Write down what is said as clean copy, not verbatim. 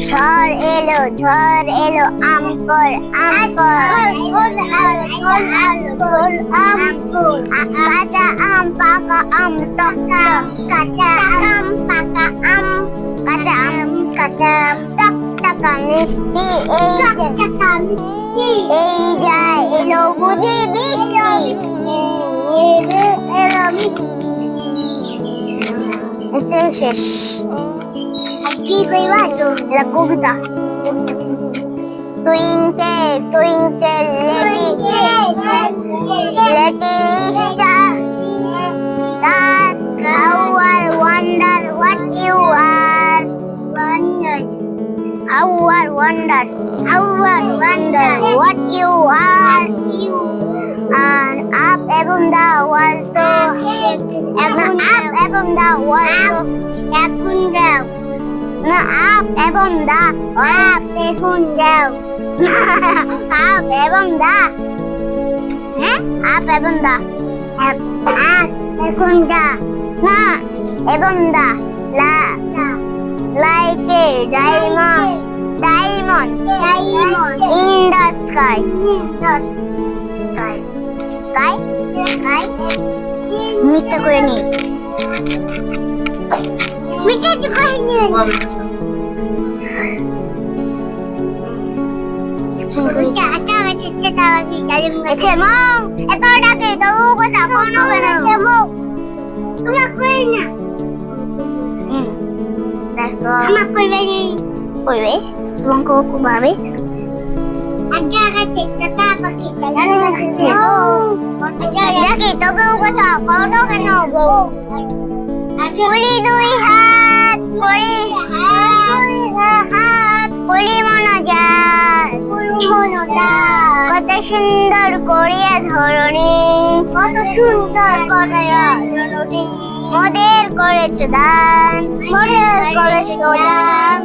ঝড় এলো আম কর কাঁচা আম পাকা আম টক টক কাঁচা আম পাকা আম কাঁচা আম টক টক মিষ্টি এই যায় এলো বুঝি বৃষ্টি এসে শেষ কি কইবা তো এটা কবিতা Twinkle, twinkle, little star, how I wonder what you are. How I wonder what you are. And up above the wall, so up above the wall, so no, up above the up above the up above the up above the no above the like a diamond in the sky মিথ্যা করে নি মিথ্যা করে নি কত সুন্দর করিয়া ধরণী কত সুন্দর করিয়া ধরণী মোদের করেছ দান মোদের করেছ দান